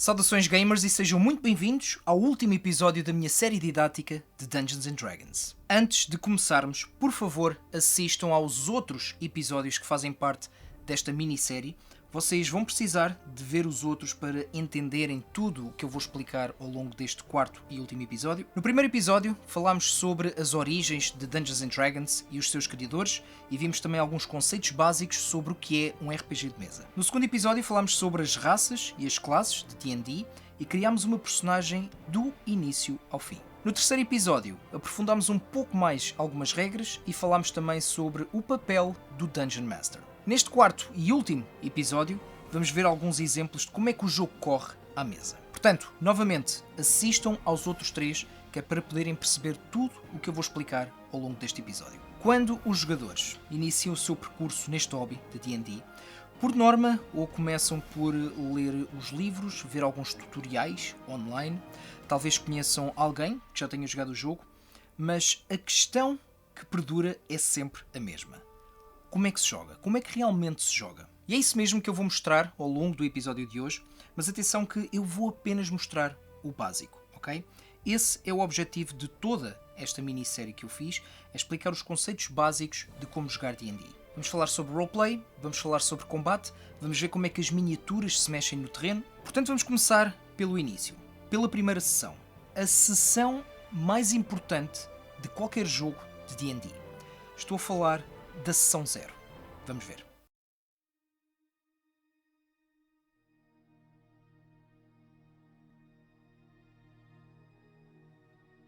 Saudações gamers e sejam muito bem-vindos ao último episódio da minha série didática de Dungeons & Dragons. Antes de começarmos, por favor, assistam aos outros episódios que fazem parte desta minissérie. Vocês vão precisar de ver os outros para entenderem tudo o que eu vou explicar ao longo deste quarto e último episódio. No primeiro episódio falámos sobre as origens de Dungeons & Dragons e os seus criadores e vimos também alguns conceitos básicos sobre o que é um RPG de mesa. No segundo episódio falámos sobre as raças e as classes de D&D e criámos uma personagem do início ao fim. No terceiro episódio aprofundámos um pouco mais algumas regras e falámos também sobre o papel do Dungeon Master. Neste quarto e último episódio, vamos ver alguns exemplos de como é que o jogo corre à mesa. Portanto, novamente, assistam aos outros três, que é para poderem perceber tudo o que eu vou explicar ao longo deste episódio. Quando os jogadores iniciam o seu percurso neste hobby de D&D, por norma, ou começam por ler os livros, ver alguns tutoriais online, talvez conheçam alguém que já tenha jogado o jogo, mas a questão que perdura é sempre a mesma. Como é que se joga? Como é que realmente se joga? E é isso mesmo que eu vou mostrar ao longo do episódio de hoje, mas atenção que eu vou apenas mostrar o básico, ok? Esse é o objetivo de toda esta minissérie que eu fiz, é explicar os conceitos básicos de como jogar D&D. Vamos falar sobre roleplay, vamos falar sobre combate, vamos ver como é que as miniaturas se mexem no terreno. Portanto, vamos começar pelo início, pela primeira sessão. A sessão mais importante de qualquer jogo de D&D. Estou a falar da sessão 0. Vamos ver.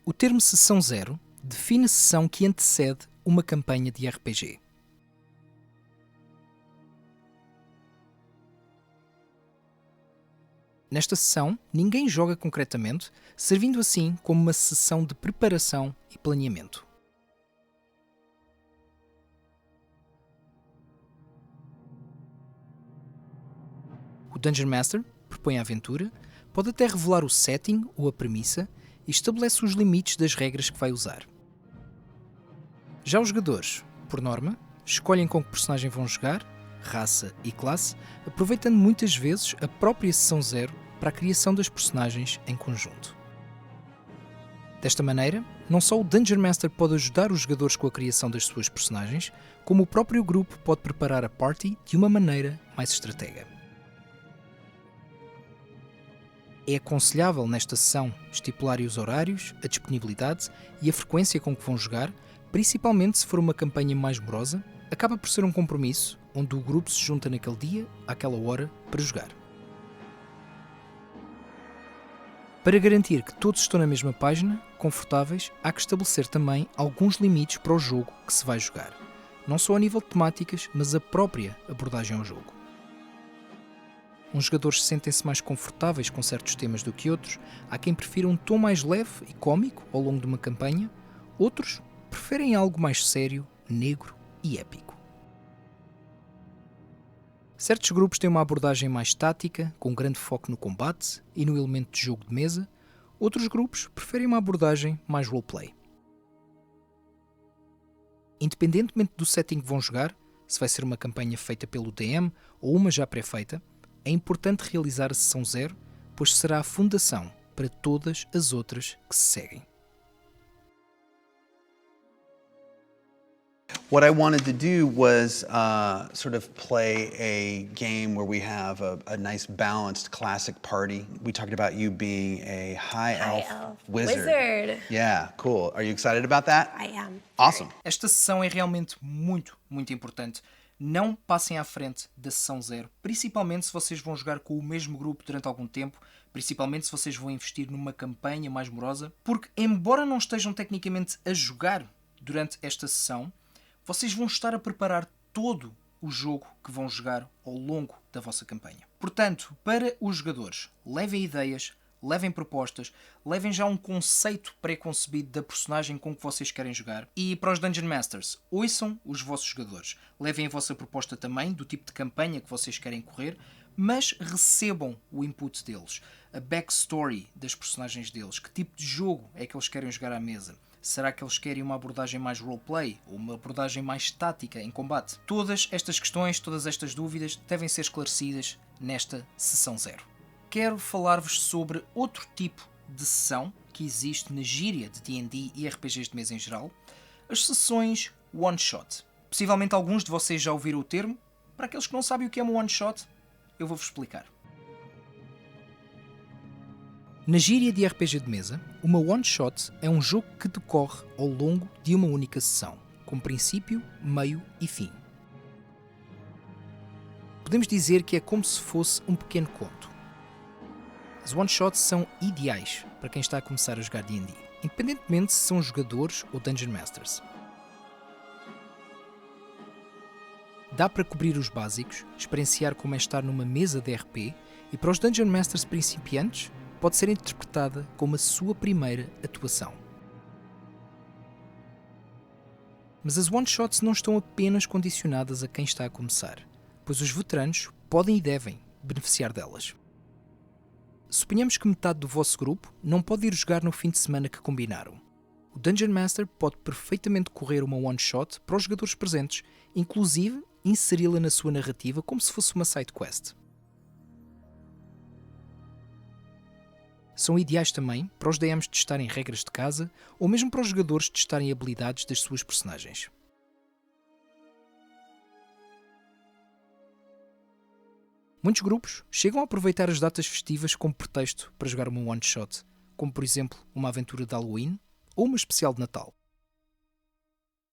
O termo sessão 0 define a sessão que antecede uma campanha de RPG. Nesta sessão, ninguém joga concretamente, servindo assim como uma sessão de preparação e planeamento. O Dungeon Master propõe a aventura, pode até revelar o setting ou a premissa e estabelece os limites das regras que vai usar. Já os jogadores, por norma, escolhem com que personagem vão jogar, raça e classe, aproveitando muitas vezes a própria sessão 0 para a criação das personagens em conjunto. Desta maneira, não só o Dungeon Master pode ajudar os jogadores com a criação das suas personagens, como o próprio grupo pode preparar a party de uma maneira mais estratega. É aconselhável nesta sessão estipularem os horários, a disponibilidade e a frequência com que vão jogar, principalmente se for uma campanha mais morosa, acaba por ser um compromisso onde o grupo se junta naquele dia, àquela hora, para jogar. Para garantir que todos estão na mesma página, confortáveis, há que estabelecer também alguns limites para o jogo que se vai jogar, não só a nível de temáticas, mas a própria abordagem ao jogo. Uns jogadores sentem-se mais confortáveis com certos temas do que outros, há quem prefira um tom mais leve e cómico ao longo de uma campanha, outros preferem algo mais sério, negro e épico. Certos grupos têm uma abordagem mais tática, com grande foco no combate e no elemento de jogo de mesa, outros grupos preferem uma abordagem mais roleplay. Independentemente do setting que vão jogar, se vai ser uma campanha feita pelo DM ou uma já pré-feita, é importante realizar a sessão 0, pois será a fundação para todas as outras que se seguem. What I wanted to do was sort of play a game where we have a nice balanced classic party. We talked about you being a high elf wizard. Yeah, cool. Are you excited about that? I am. Awesome. Esta sessão é realmente muito importante. Não passem à frente da sessão 0, principalmente se vocês vão jogar com o mesmo grupo durante algum tempo, principalmente se vocês vão investir numa campanha mais morosa, porque embora não estejam tecnicamente a jogar durante esta sessão, vocês vão estar a preparar todo o jogo que vão jogar ao longo da vossa campanha. Portanto, para os jogadores, levem ideias, levem propostas, levem já um conceito pré-concebido da personagem com que vocês querem jogar. E para os Dungeon Masters, ouçam os vossos jogadores. Levem a vossa proposta também do tipo de campanha que vocês querem correr, mas recebam o input deles, a backstory das personagens deles, que tipo de jogo é que eles querem jogar à mesa. Será que eles querem uma abordagem mais roleplay ou uma abordagem mais tática em combate? Todas estas questões, todas estas dúvidas devem ser esclarecidas nesta sessão 0. quero falar-vos sobre outro tipo de sessão que existe na gíria de D&D e RPGs de mesa em geral, as sessões one-shot. Possivelmente alguns de vocês já ouviram o termo. Para aqueles que não sabem o que é uma one-shot, eu vou-vos explicar. Na gíria de RPG de mesa, uma one-shot é um jogo que decorre ao longo de uma única sessão, com princípio, meio e fim. Podemos dizer que é como se fosse um pequeno conto. As one-shots são ideais para quem está a começar a jogar D&D, independentemente se são jogadores ou Dungeon Masters. Dá para cobrir os básicos, experienciar como é estar numa mesa de RP e para os Dungeon Masters principiantes pode ser interpretada como a sua primeira atuação. Mas as one-shots não estão apenas condicionadas a quem está a começar, pois os veteranos podem e devem beneficiar delas. Suponhamos que metade do vosso grupo não pode ir jogar no fim de semana que combinaram. O Dungeon Master pode perfeitamente correr uma one-shot para os jogadores presentes, inclusive inseri-la na sua narrativa como se fosse uma side quest. São ideais também para os DMs testarem regras de casa ou mesmo para os jogadores testarem habilidades das suas personagens. Muitos grupos chegam a aproveitar as datas festivas como pretexto para jogar uma one-shot, como por exemplo uma aventura de Halloween ou uma especial de Natal.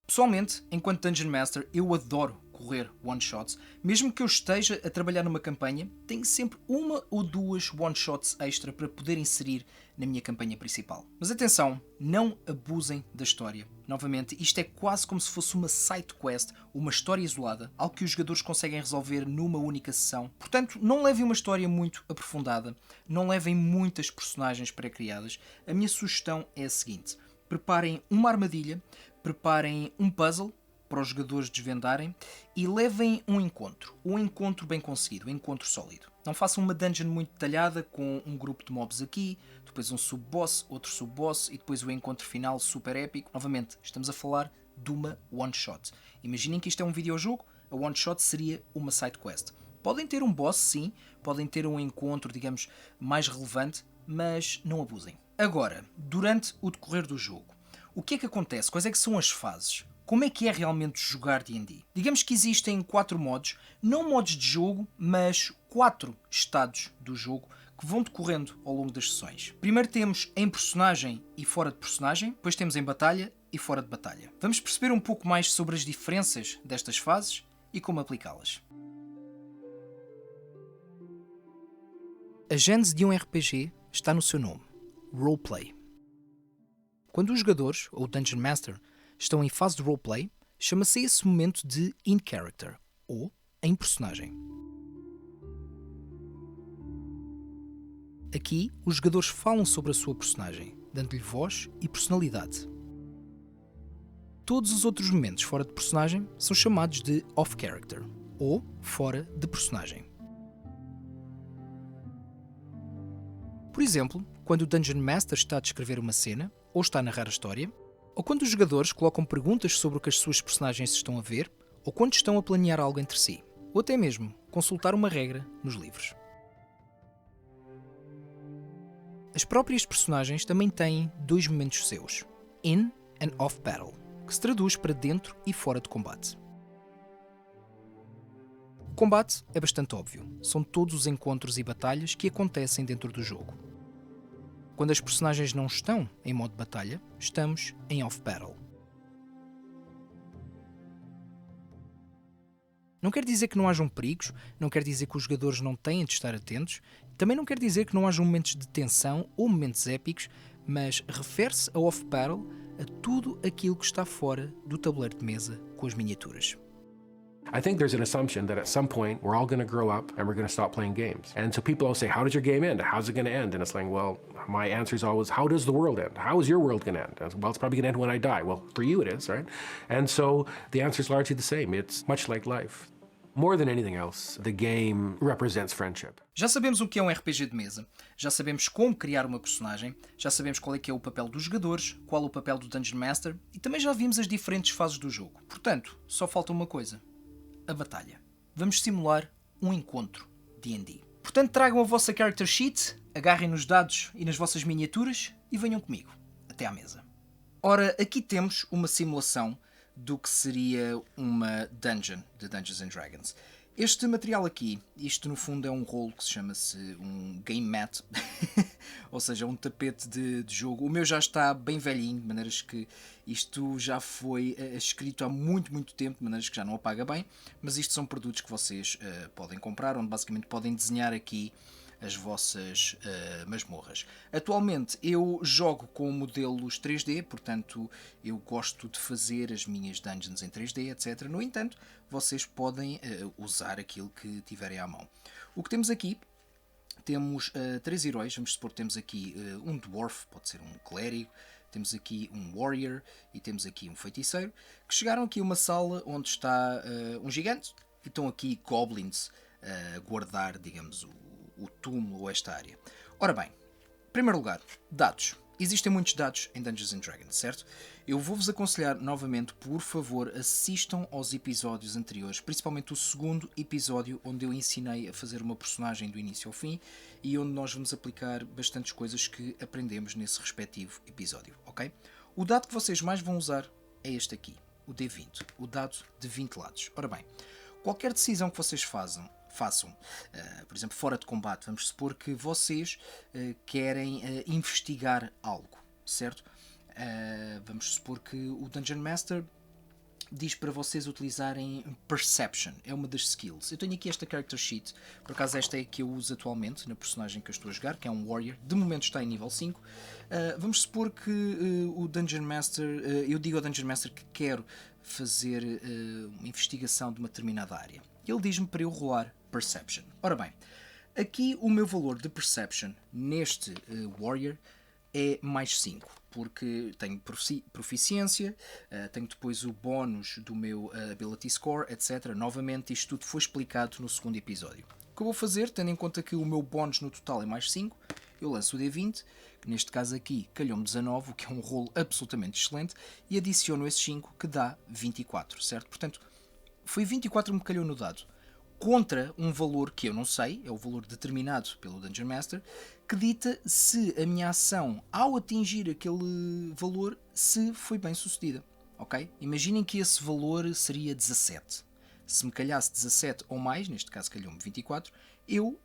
Pessoalmente, enquanto Dungeon Master, eu adoro correr one-shots. Mesmo que eu esteja a trabalhar numa campanha, tenho sempre uma ou duas one-shots extra para poder inserir na minha campanha principal. Mas atenção, não abusem da história. Novamente, isto é quase como se fosse uma side quest, uma história isolada, algo que os jogadores conseguem resolver numa única sessão. Portanto, não levem uma história muito aprofundada, não levem muitas personagens pré-criadas. A minha sugestão é a seguinte: preparem uma armadilha, preparem um puzzle para os jogadores desvendarem e levem um encontro bem conseguido, um encontro sólido. Não façam uma dungeon muito detalhada com um grupo de mobs aqui, depois um sub-boss, outro sub-boss e depois o encontro final super épico. Novamente, estamos a falar de uma one-shot. Imaginem que isto é um videojogo, a one-shot seria uma side quest. Podem ter um boss, sim, podem ter um encontro, digamos, mais relevante, mas não abusem. Agora, durante o decorrer do jogo, o que é que acontece? Quais é que são as fases? Como é que é realmente jogar D&D? Digamos que existem 4 modos, não modos de jogo, mas 4 estados do jogo que vão decorrendo ao longo das sessões. Primeiro temos em personagem e fora de personagem, depois temos em batalha e fora de batalha. Vamos perceber um pouco mais sobre as diferenças destas fases e como aplicá-las. A gênese de um RPG está no seu nome, Roleplay. Quando os jogadores, ou Dungeon Master, estão em fase de roleplay, chama-se esse momento de in character, ou em personagem. Aqui, os jogadores falam sobre a sua personagem, dando-lhe voz e personalidade. Todos os outros momentos fora de personagem são chamados de off character, ou fora de personagem. Por exemplo, quando o Dungeon Master está a descrever uma cena, ou está a narrar a história, ou quando os jogadores colocam perguntas sobre o que as suas personagens estão a ver, ou quando estão a planear algo entre si, ou até mesmo consultar uma regra nos livros. As próprias personagens também têm 2 momentos seus, in and off battle, que se traduz para dentro e fora de combate. O combate é bastante óbvio, são todos os encontros e batalhas que acontecem dentro do jogo. Quando as personagens não estão em modo batalha, estamos em off-battle. Não quer dizer que não hajam perigos, não quer dizer que os jogadores não têm de estar atentos, também não quer dizer que não hajam momentos de tensão ou momentos épicos, mas refere-se a off-battle a tudo aquilo que está fora do tabuleiro de mesa com as miniaturas. I think there's an assumption that at some point we're all going to grow up and we're going to stop playing games. And so people always say, how does your game end? How's it going to end? And it's like, well, my answer is always, how does the world end? How is your world going to end? And, well, it's probably going to end when I die. Well, for you it is, right? And so the answer is largely the same. It's much like life. More than anything else, the game represents friendship. Já sabemos o que é um RPG de mesa, já sabemos como criar uma personagem, já sabemos qual é que é o papel dos jogadores, qual o papel do Dungeon Master e também já vimos as diferentes fases do jogo. Portanto, só falta uma coisa: a batalha. Vamos simular um encontro D&D. Portanto, tragam a vossa character sheet, agarrem nos dados e nas vossas miniaturas e venham comigo, até à mesa. Ora, aqui temos uma simulação do que seria uma dungeon de Dungeons and Dragons. Este material aqui, isto no fundo é um rolo que se chama-se um game mat, ou seja, um tapete de jogo. O meu já está bem velhinho, de maneiras que isto já foi escrito há muito tempo, de maneiras que já não apaga bem, mas isto são produtos que vocês podem comprar, onde basicamente podem desenhar aqui as vossas masmorras. Atualmente eu jogo com modelos 3D, portanto eu gosto de fazer as minhas dungeons em 3D, etc. No entanto, vocês podem usar aquilo que tiverem à mão. O que temos aqui, temos 3 heróis, vamos supor que temos aqui um dwarf, pode ser um clérigo, temos aqui um warrior e temos aqui um feiticeiro, que chegaram aqui a uma sala onde está um gigante e estão aqui goblins a guardar, digamos, o túmulo ou esta área. Ora bem, em primeiro lugar, dados. Existem muitos dados em Dungeons and Dragons, certo? Eu vou-vos aconselhar novamente, por favor, assistam aos episódios anteriores, principalmente o segundo episódio, onde eu ensinei a fazer uma personagem do início ao fim e onde nós vamos aplicar bastantes coisas que aprendemos nesse respectivo episódio, ok? O dado que vocês mais vão usar é este aqui, o D20, o dado de 20 lados. Ora bem, qualquer decisão que vocês façam, por exemplo, fora de combate, vamos supor que vocês querem investigar algo, certo? Vamos supor que o Dungeon Master diz para vocês utilizarem Perception, é uma das skills. Eu tenho aqui esta character sheet, por acaso esta é a que eu uso atualmente na personagem que eu estou a jogar, que é um Warrior, de momento está em nível 5. Vamos supor que o Dungeon Master, eu digo ao Dungeon Master que quero fazer uma investigação de uma determinada área. Ele diz-me para eu rolar Perception. Ora bem, aqui o meu valor de Perception neste Warrior é mais 5, porque tenho proficiência, tenho depois o bónus do meu Ability Score, etc. Novamente, isto tudo foi explicado no segundo episódio. O que eu vou fazer, tendo em conta que o meu bónus no total é mais 5, eu lanço o D20, que neste caso aqui calhou-me 19, o que é um rolo absolutamente excelente, e adiciono esses 5, que dá 24, certo? Portanto, foi 24 que me calhou no dado, contra um valor que eu não sei, é o valor determinado pelo Dungeon Master, que dita se a minha ação, ao atingir aquele valor, se foi bem sucedida. Ok? Imaginem que esse valor seria 17. Se me calhasse 17 ou mais, neste caso calhou-me 24, eu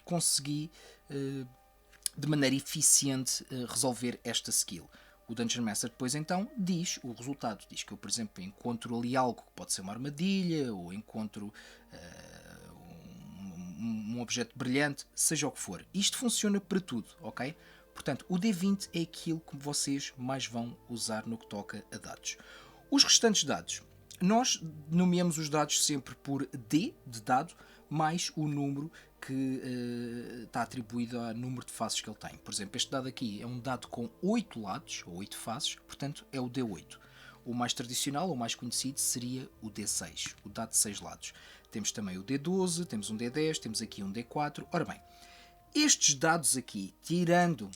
consegui de maneira eficiente resolver esta skill. O Dungeon Master depois então diz o resultado. Diz que eu, por exemplo, encontro ali algo que pode ser uma armadilha, ou encontro um objeto brilhante, seja o que for. Isto funciona para tudo, ok? Portanto, o D20 é aquilo que vocês mais vão usar no que toca a dados. Os restantes dados, nós nomeamos os dados sempre por D de dado, mais o número que está atribuído ao número de faces que ele tem. Por exemplo, este dado aqui é um dado com 8 lados, ou 8 faces, portanto é o D8. O mais tradicional, ou mais conhecido, seria o D6, o dado de 6 lados. Temos também o D12, temos um D10, temos aqui um D4. Ora bem, estes dados aqui, tirando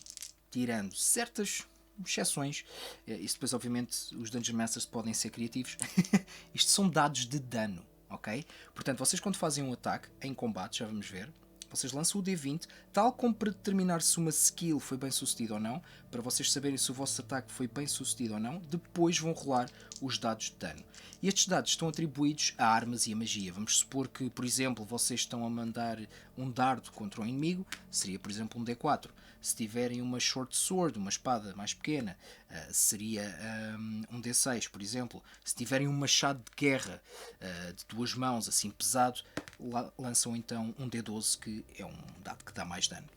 certas exceções, isso depois obviamente os Dungeon Masters podem ser criativos, isto são dados de dano. Ok? Portanto, vocês quando fazem um ataque em combate, já vamos ver, vocês lançam o D20, tal como para determinar se uma skill foi bem sucedida ou não, para vocês saberem se o vosso ataque foi bem sucedido ou não, depois vão rolar os dados de dano. E estes dados estão atribuídos a armas e a magia. Vamos supor que, por exemplo, vocês estão a mandar um dardo contra um inimigo, seria, por exemplo, um D4. Se tiverem uma short sword, uma espada mais pequena, seria um D6, por exemplo. Se tiverem um machado de guerra de 2 mãos, assim pesado, lançam então um D12, que é um dado que dá mais dano.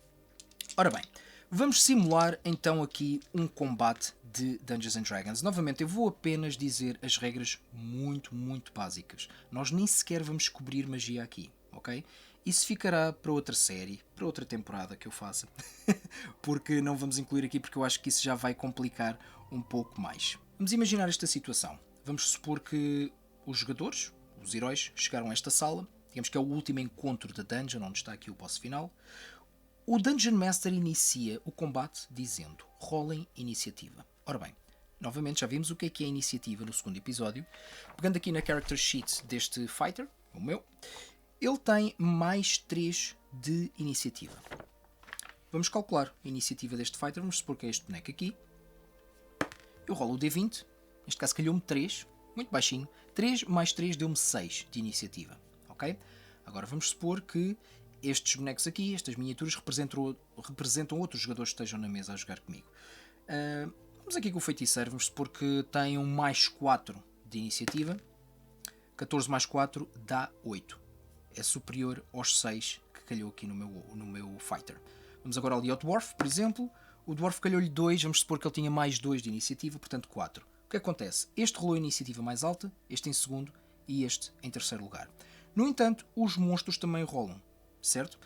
Ora bem, vamos simular então aqui um combate de Dungeons and Dragons. Novamente, eu vou apenas dizer as regras muito básicas. Nós nem sequer vamos descobrir magia aqui, ok? Isso ficará para outra série, para outra temporada que eu faça, porque não vamos incluir aqui porque eu acho que isso já vai complicar um pouco mais. Vamos imaginar esta situação. Vamos supor que os jogadores, os heróis, chegaram a esta sala, digamos que é o último encontro da dungeon, onde está aqui o boss final. O Dungeon Master inicia o combate dizendo: rolem iniciativa. Ora bem, novamente já vimos o que é a iniciativa no segundo episódio. Pegando aqui na character sheet deste fighter, o meu, Ele tem mais 3 de iniciativa. Vamos calcular a iniciativa deste fighter. Vamos supor que é este boneco aqui. Eu rolo o D20. Neste caso calhou-me 3. Muito baixinho. 3 mais 3 deu-me 6 de iniciativa. Ok? Agora vamos supor que estes bonecos aqui, estas miniaturas, representam outros jogadores que estejam na mesa a jogar comigo. Vamos aqui com o feiticeiro. Vamos supor que tem um mais 4 de iniciativa. 14 mais 4 dá 8. É superior aos 6 que calhou aqui no meu fighter. Vamos agora ali ao Dwarf, por exemplo. O Dwarf calhou-lhe 2, vamos supor que ele tinha mais 2 de iniciativa, portanto 4. O que acontece? Este rolou a iniciativa mais alta, este em segundo e este em terceiro lugar. No entanto, os monstros também rolam, certo?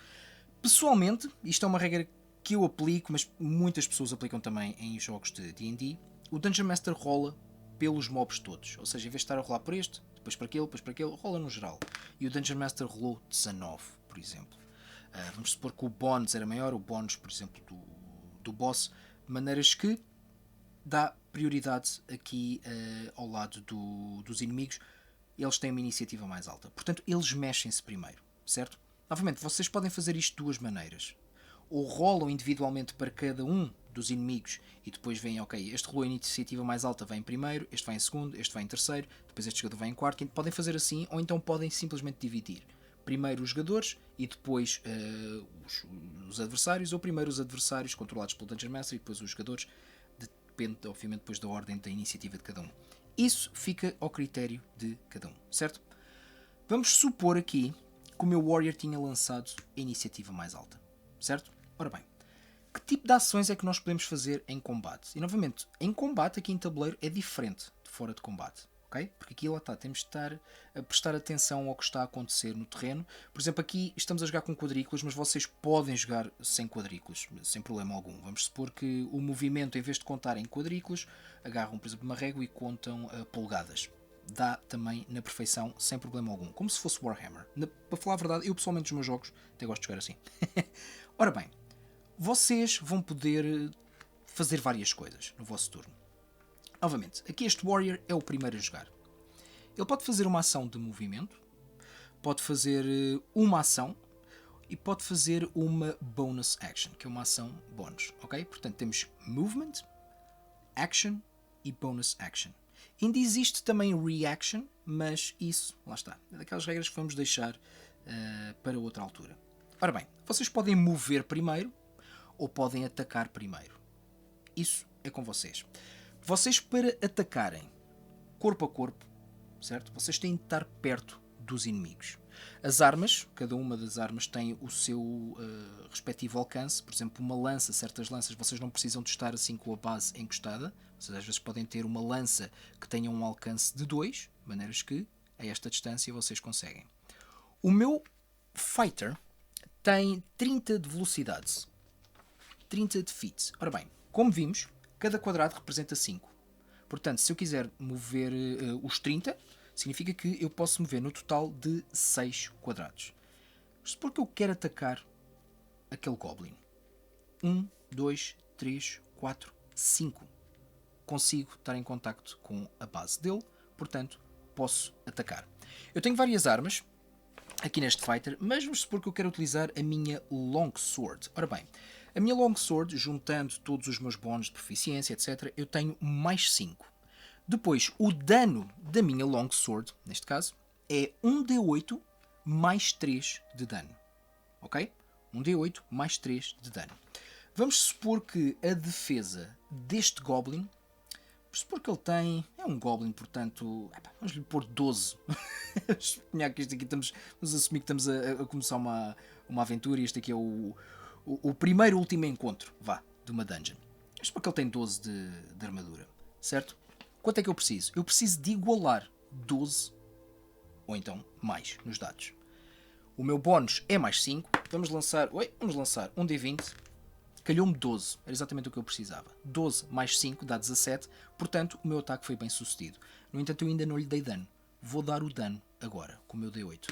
Pessoalmente, isto é uma regra que eu aplico, mas muitas pessoas aplicam também em jogos de D&D, o Dungeon Master rola pelos mobs todos. Ou seja, em vez de estar a rolar por este, depois para aquele, rola no geral. E o Dungeon Master rolou 19, por exemplo. Vamos supor que o bónus era maior, o bónus, por exemplo, do boss, de maneiras que dá prioridade aqui ao lado dos inimigos. Eles têm uma iniciativa mais alta. Portanto, eles mexem-se primeiro, certo? Novamente, vocês podem fazer isto de duas maneiras. Ou rolam individualmente para cada um dos inimigos e depois veem, ok, este rolou a iniciativa mais alta, vai em primeiro, este vai em segundo, este vai em terceiro, depois este jogador vai em quarto. Podem fazer assim, ou então podem simplesmente dividir. Primeiro os jogadores e depois os adversários, ou primeiro os adversários controlados pelo Dungeon Master e depois os jogadores. Depende, obviamente, depois da ordem da iniciativa de cada um. Isso fica ao critério de cada um, certo? Vamos supor aqui que o meu Warrior tinha lançado a iniciativa mais alta, certo? Ora bem, que tipo de ações é que nós podemos fazer em combate? E novamente, em combate aqui em tabuleiro é diferente de fora de combate. Okay? Porque aqui lá está, temos de estar a prestar atenção ao que está a acontecer no terreno. Por exemplo, aqui estamos a jogar com quadrículas, mas vocês podem jogar sem quadrículas, sem problema algum. Vamos supor que o movimento, em vez de contar em quadrículas, agarram, por exemplo, uma régua e contam polegadas. Dá também na perfeição, sem problema algum. Como se fosse Warhammer. Para falar a verdade, eu pessoalmente nos meus jogos até gosto de jogar assim. Ora bem, vocês vão poder fazer várias coisas no vosso turno. Novamente, aqui este Warrior é o primeiro a jogar. Ele pode fazer uma ação de movimento, pode fazer uma ação e pode fazer uma bonus action, que é uma ação bónus, ok? Portanto, temos movement, action e bonus action. Ainda existe também reaction, mas isso, lá está, é daquelas regras que vamos deixar para outra altura. Ora bem, vocês podem mover primeiro ou podem atacar primeiro. Isso é com vocês. Vocês, para atacarem corpo a corpo, certo? Vocês têm de estar perto dos inimigos. As armas, cada uma das armas tem o seu respectivo alcance. Por exemplo, uma lança, certas lanças, vocês não precisam de estar assim com a base encostada. Vocês às vezes podem ter uma lança que tenha um alcance de 2, de maneiras que a esta distância vocês conseguem. O meu fighter tem 30 de velocidade, 30 de feet. Ora bem, como vimos, cada quadrado representa 5. Portanto, se eu quiser mover os 30, significa que eu posso mover no total de 6 quadrados. Supor que eu quero atacar aquele Goblin. 1, 2, 3, 4, 5. Consigo estar em contacto com a base dele, portanto, posso atacar. Eu tenho várias armas aqui neste fighter, mas vamos supor que eu quero utilizar a minha Longsword. Ora bem, a minha Longsword, juntando todos os meus bónus de proficiência, etc., eu tenho mais 5. Depois, o dano da minha Longsword, neste caso, é 1d8 mais 3 de dano. Ok? 1d8 mais 3 de dano. Vamos supor que a defesa deste Goblin, vamos supor que ele tem... É um Goblin, portanto... Vamos lhe pôr 12. Vamos assumir que estamos a começar uma aventura e este aqui é o primeiro e último encontro, de uma dungeon. Isto porque ele tem 12 de armadura, certo? Quanto é que eu preciso? Eu preciso de igualar 12, ou então mais, nos dados. O meu bónus é mais 5. Vamos lançar um D20. Calhou-me 12, era exatamente o que eu precisava. 12 mais 5 dá 17, portanto o meu ataque foi bem sucedido. No entanto, eu ainda não lhe dei dano. Vou dar o dano agora, com o meu D8.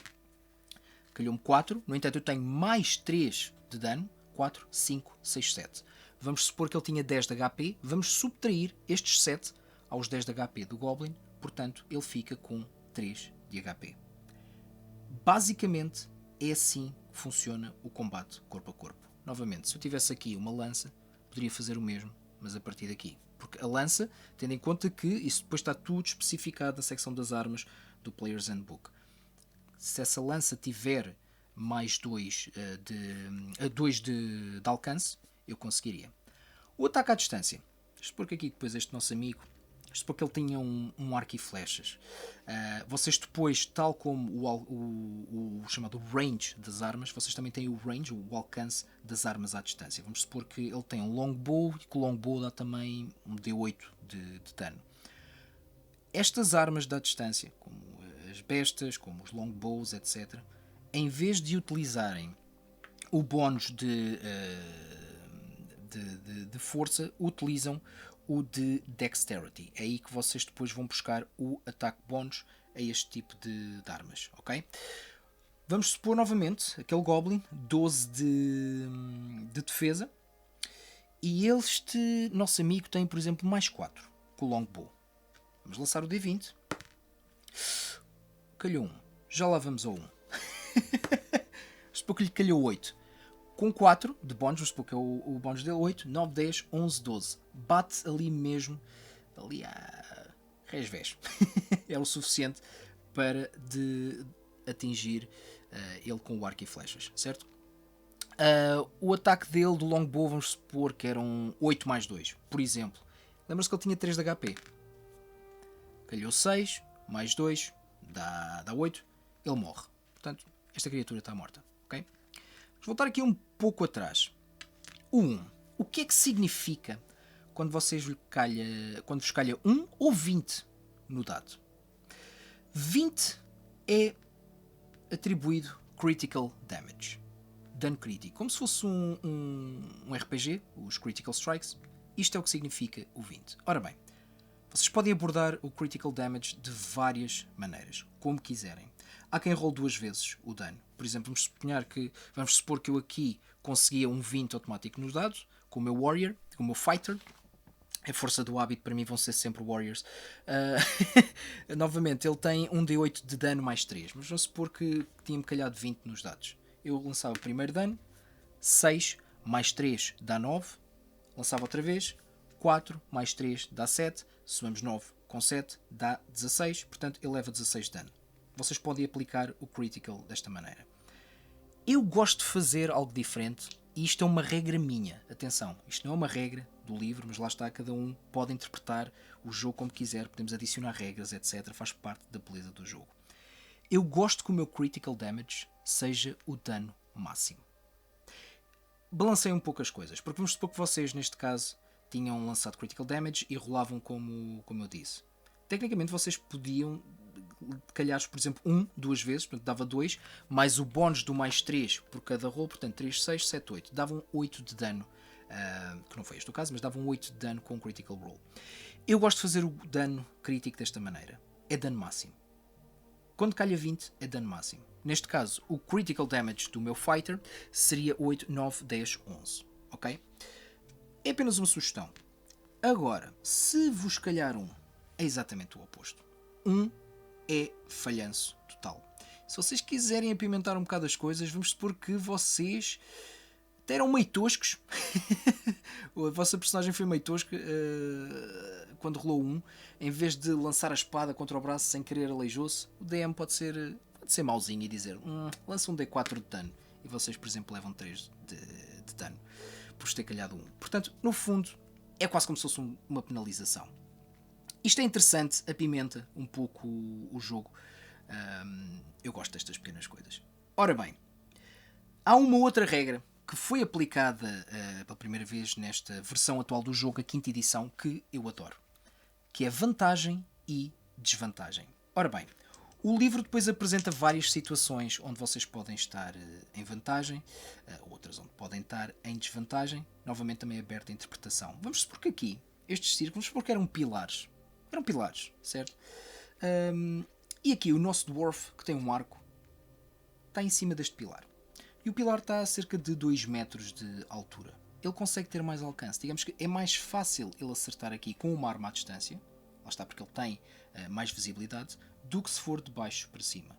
Calhou-me 4, no entanto eu tenho mais 3 de dano. 4, 5, 6, 7. Vamos supor que ele tinha 10 de HP. Vamos subtrair estes 7 aos 10 de HP do Goblin. Portanto, ele fica com 3 de HP. Basicamente, é assim que funciona o combate corpo a corpo. Novamente, se eu tivesse aqui uma lança, poderia fazer o mesmo, mas a partir daqui. Porque a lança, tendo em conta que isso depois está tudo especificado na secção das armas do Player's Handbook. Se essa lança tiver mais 2 de alcance, eu conseguiria. O ataque à distância. Isto porque aqui depois este nosso amigo, isto porque ele tinha um arco e flechas. Vocês depois, tal como o chamado range das armas, vocês também têm o range, o alcance das armas à distância. Vamos supor que ele tem um longbow e que o longbow dá também um D8 de dano. Estas armas da distância, como as bestas, como os longbows, etc., em vez de utilizarem o bónus de força, utilizam o de Dexterity. É aí que vocês depois vão buscar o ataque bónus a este tipo de armas, ok? Vamos supor novamente aquele Goblin, 12 de defesa, e este nosso amigo tem, por exemplo, mais 4 com o Longbow. Vamos lançar o D20. Calhou 1. Já lá vamos ao 1. Supor que lhe calhou 8. Com 4 de bónus, vamos supor que é o bónus dele, 8, 9, 10, 11, 12. Bate ali mesmo, ali a resvés. É o suficiente para de atingir ele com o arco e flechas, certo? O ataque dele do longbow, vamos supor que eram 8 mais 2, por exemplo. Lembra-se que ele tinha 3 de HP. Calhou 6, mais 2, dá 8, ele morre. Portanto, esta criatura está morta, ok? Vamos voltar aqui um pouco atrás. O 1. O que é que significa quando vos calha 1 ou 20 no dado? 20 é atribuído Critical Damage. Dano crítico. Como se fosse um RPG, os Critical Strikes. Isto é o que significa o 20. Ora bem, vocês podem abordar o Critical Damage de várias maneiras, como quiserem. Há quem role 2 vezes o dano. Por exemplo, vamos supor que eu aqui conseguia um 20 automático nos dados, com o meu Warrior, com o meu Fighter. A força do hábito, para mim, vão ser sempre Warriors. Novamente, ele tem um D8 de dano mais 3, mas vamos supor que tinha-me calhado 20 nos dados. Eu lançava o primeiro dano, 6 mais 3 dá 9, lançava outra vez, 4 mais 3 dá 7, somamos 9 com 7 dá 16, portanto ele leva 16 de dano. Vocês podem aplicar o critical desta maneira. Eu gosto de fazer algo diferente e isto é uma regra minha. Atenção, isto não é uma regra do livro, mas lá está, cada um pode interpretar o jogo como quiser, podemos adicionar regras, etc. Faz parte da beleza do jogo. Eu gosto que o meu critical damage seja o dano máximo. Balancei um pouco as coisas, porque vamos supor que vocês, neste caso, tinham lançado critical damage e rolavam como eu disse. Tecnicamente vocês podiam calhar, por exemplo, 2 vezes, portanto dava 2, mais o bónus do mais 3 por cada roll, portanto 3, 6, 7, 8. Davam 8 de dano, que não foi este o caso, mas davam 8 de dano com o critical roll. Eu gosto de fazer o dano crítico desta maneira. É dano máximo. Quando calha 20, é dano máximo. Neste caso, o critical damage do meu fighter seria 8, 9, 10, 11. Ok? É apenas uma sugestão. Agora, se vos calhar 1, é exatamente o oposto. 1 é falhanço total. Se vocês quiserem apimentar um bocado as coisas, vamos supor que vocês até eram meio toscos. A vossa personagem foi meio tosca quando rolou 1. Em vez de lançar a espada contra o braço sem querer, aleijou-se. O DM pode ser mauzinho e dizer lança um D4 de dano. E vocês, por exemplo, levam 3 de dano por ter calhado 1. Portanto, no fundo, é quase como se fosse uma penalização. Isto é interessante, apimenta um pouco o jogo. Eu gosto destas pequenas coisas. Ora bem, há uma outra regra que foi aplicada pela primeira vez nesta versão atual do jogo, a 5ª edição, que eu adoro. Que é vantagem e desvantagem. Ora bem, o livro depois apresenta várias situações onde vocês podem estar em vantagem, outras onde podem estar em desvantagem. Novamente também é aberta a interpretação. Vamos supor que aqui, estes círculos, vamos supor que eram pilares. Eram pilares, certo? E aqui o nosso dwarf, que tem um arco, está em cima deste pilar. E o pilar está a cerca de 2 metros de altura. Ele consegue ter mais alcance. Digamos que é mais fácil ele acertar aqui com uma arma à distância, lá está porque ele tem mais visibilidade, do que se for de baixo para cima.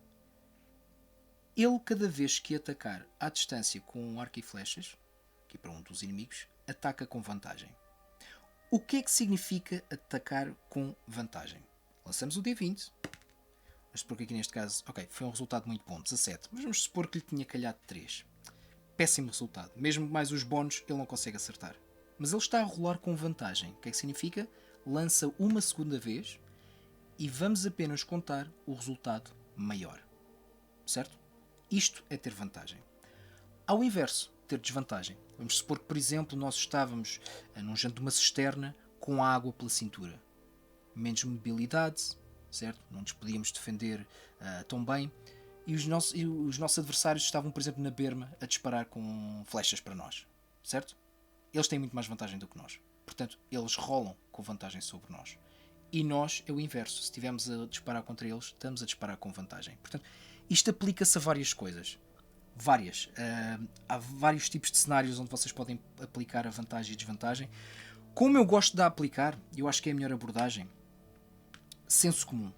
ele, cada vez que atacar à distância com arco e flechas, aqui para um dos inimigos, ataca com vantagem. O que é que significa atacar com vantagem? Lançamos o D20. Vamos supor que aqui neste caso, ok, foi um resultado muito bom, 17. Mas vamos supor que lhe tinha calhado 3. Péssimo resultado. Mesmo mais os bónus, ele não consegue acertar. Mas ele está a rolar com vantagem. O que é que significa? Lança uma segunda vez e vamos apenas contar o resultado maior. Certo? Isto é ter vantagem. Ao inverso, ter desvantagem. Vamos supor que, por exemplo, nós estávamos num janto de uma cisterna com água pela cintura. Menos mobilidade, certo? Não nos podíamos defender tão bem. E os nossos adversários estavam, por exemplo, na berma a disparar com flechas para nós. Certo? Eles têm muito mais vantagem do que nós. Portanto, eles rolam com vantagem sobre nós. E nós é o inverso. Se estivermos a disparar contra eles, estamos a disparar com vantagem. Portanto, isto aplica-se a várias coisas. Várias. Há vários tipos de cenários onde vocês podem aplicar a vantagem e desvantagem. Como eu gosto de aplicar, eu acho que é a melhor abordagem, senso comum.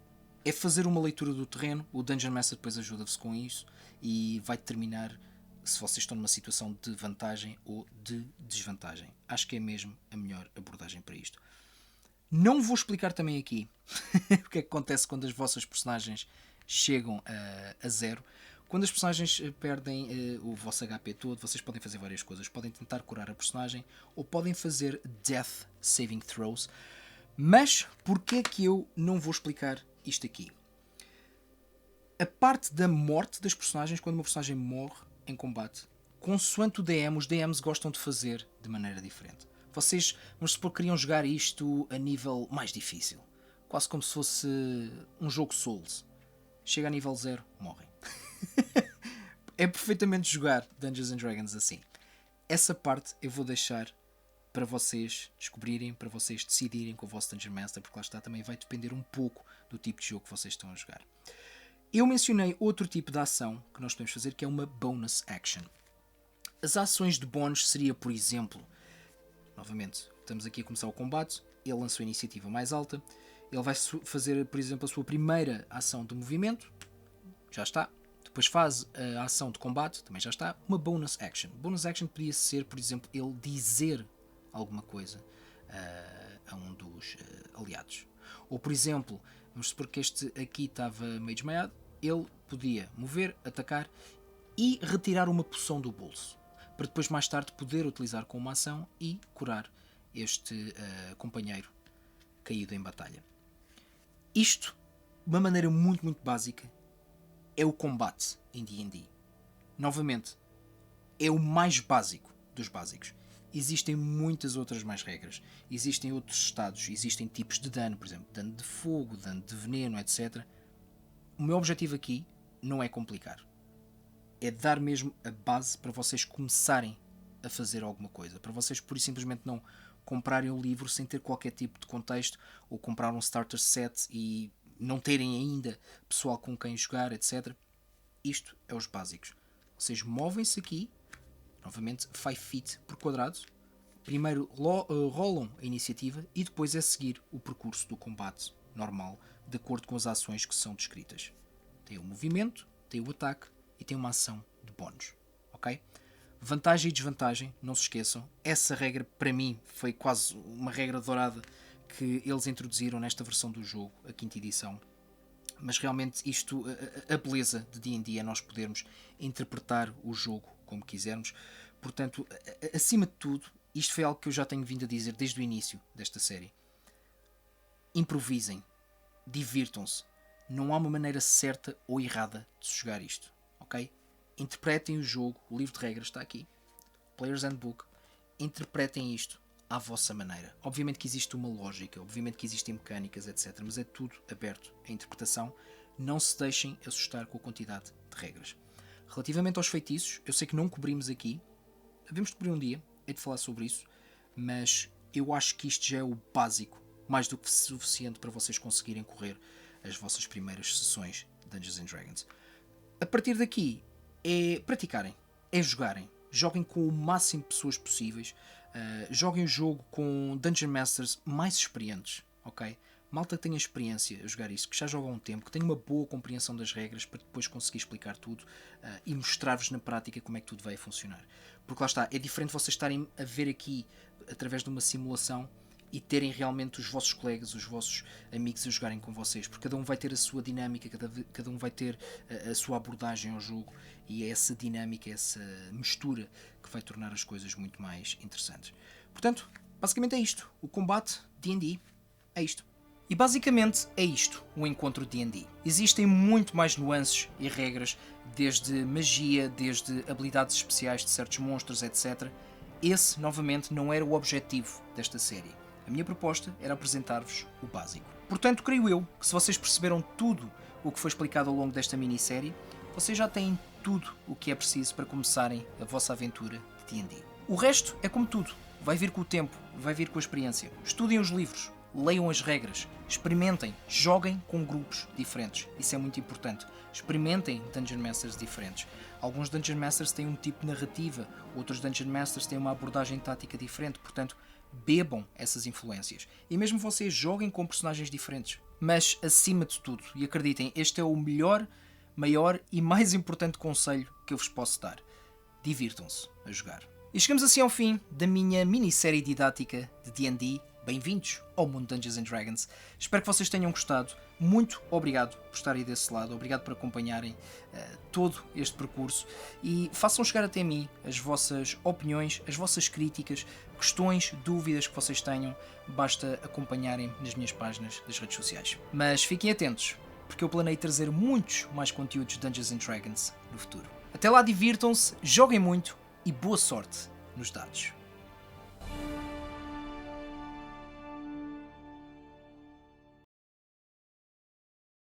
É fazer uma leitura do terreno. O Dungeon Master depois ajuda-vos com isso e vai determinar se vocês estão numa situação de vantagem ou de desvantagem. Acho que é mesmo a melhor abordagem para isto. Não vou explicar também aqui o que é que acontece quando as vossas personagens chegam a 0. Quando as personagens perdem o vosso HP todo, vocês podem fazer várias coisas. Podem tentar curar a personagem ou podem fazer Death Saving Throws. Mas porquê é que eu não vou explicar isto aqui? A parte da morte das personagens, quando uma personagem morre em combate, consoante o DM, os DMs gostam de fazer de maneira diferente. Vocês, vamos supor, queriam jogar isto a nível mais difícil. Quase como se fosse um jogo Souls. Chega a nível 0, morrem. É perfeitamente jogar Dungeons and Dragons assim. Essa parte eu vou deixar para vocês descobrirem, para vocês decidirem com o vosso Dungeon Master, porque lá está, também vai depender um pouco do tipo de jogo que vocês estão a jogar. Eu mencionei outro tipo de ação que nós podemos fazer, que é uma bonus action. As ações de bónus seria, por exemplo, novamente, estamos aqui a começar o combate, ele lançou a iniciativa mais alta, ele vai fazer, por exemplo, a sua primeira ação de movimento, já está. Depois faz a ação de combate, também já está. Uma bonus action. Bonus action podia ser, por exemplo, ele dizer alguma coisa a um dos aliados. Ou, por exemplo, vamos supor que este aqui estava meio desmaiado, ele podia mover, atacar e retirar uma poção do bolso, para depois mais tarde poder utilizar como ação e curar este companheiro caído em batalha. Isto, de uma maneira muito, muito básica, é o combate em D&D. Novamente, é o mais básico dos básicos. Existem muitas outras mais regras. Existem outros estados, existem tipos de dano, por exemplo, dano de fogo, dano de veneno, etc. O meu objetivo aqui não é complicar. É dar mesmo a base para vocês começarem a fazer alguma coisa. Para vocês, por simplesmente, não comprarem o livro sem ter qualquer tipo de contexto, ou comprar um starter set e não terem ainda pessoal com quem jogar, etc. Isto é os básicos. Vocês movem-se aqui, novamente 5 feet por quadrado. Primeiro rolam a iniciativa e depois é seguir o percurso do combate normal, de acordo com as ações que são descritas. Tem o movimento, tem o ataque e tem uma ação de bónus. Ok? Vantagem e desvantagem, não se esqueçam. Essa regra, para mim, foi quase uma regra dourada que eles introduziram nesta versão do jogo, a 5ª edição. Mas realmente isto, a beleza de D&D é nós podermos interpretar o jogo como quisermos. Portanto, acima de tudo, isto foi algo que eu já tenho vindo a dizer desde o início desta série. Improvisem, divirtam-se. Não há uma maneira certa ou errada de se jogar isto, ok? Interpretem o jogo, o livro de regras está aqui, Player's Handbook. Interpretem isto à vossa maneira. Obviamente que existe uma lógica, obviamente que existem mecânicas, etc. Mas é tudo aberto à interpretação. Não se deixem assustar com a quantidade de regras. Relativamente aos feitiços, eu sei que não cobrimos aqui. Devemos cobrir um dia, hei de falar sobre isso. Mas eu acho que isto já é o básico, mais do que suficiente para vocês conseguirem correr as vossas primeiras sessões de Dungeons and Dragons. A partir daqui, é praticarem, é jogarem. Joguem com o máximo de pessoas possíveis. Joguem o jogo com Dungeon Masters mais experientes, ok? malta que tenha experiência a jogar isso, que já joga há um tempo, que tenha uma boa compreensão das regras para depois conseguir explicar tudo e mostrar-vos na prática como é que tudo vai funcionar. Porque lá está, é diferente vocês estarem a ver aqui através de uma simulação e terem realmente os vossos colegas, os vossos amigos a jogarem com vocês, porque cada um vai ter a sua dinâmica, cada um vai ter a sua abordagem ao jogo, e é essa dinâmica, essa mistura que vai tornar as coisas muito mais interessantes. Portanto, basicamente é isto. O combate D&D é isto. E basicamente é isto, o encontro D&D. Existem muito mais nuances e regras, desde magia, desde habilidades especiais de certos monstros, etc. Esse, novamente, não era o objetivo desta série. A minha proposta era apresentar-vos o básico. Portanto, creio eu que se vocês perceberam tudo o que foi explicado ao longo desta minissérie, vocês já têm tudo o que é preciso para começarem a vossa aventura de D&D. O resto é como tudo. Vai vir com o tempo, vai vir com a experiência. Estudem os livros, leiam as regras, experimentem, joguem com grupos diferentes. Isso é muito importante. Experimentem Dungeon Masters diferentes. Alguns Dungeon Masters têm um tipo de narrativa, outros Dungeon Masters têm uma abordagem tática diferente, portanto, bebam essas influências. E mesmo vocês joguem com personagens diferentes. Mas, acima de tudo, e acreditem, este é o melhor, maior e mais importante conselho que eu vos posso dar. Divirtam-se a jogar. E chegamos assim ao fim da minha minissérie didática de D&D. Bem-vindos ao mundo Dungeons & Dragons. Espero que vocês tenham gostado. Muito obrigado por estarem desse lado. Obrigado por acompanharem todo este percurso. E façam chegar até mim as vossas opiniões, as vossas críticas, questões, dúvidas que vocês tenham. Basta acompanharem nas minhas páginas das redes sociais. Mas fiquem atentos, porque eu planei trazer muitos mais conteúdos de Dungeons & Dragons no futuro. Até lá, divirtam-se, joguem muito e boa sorte nos dados.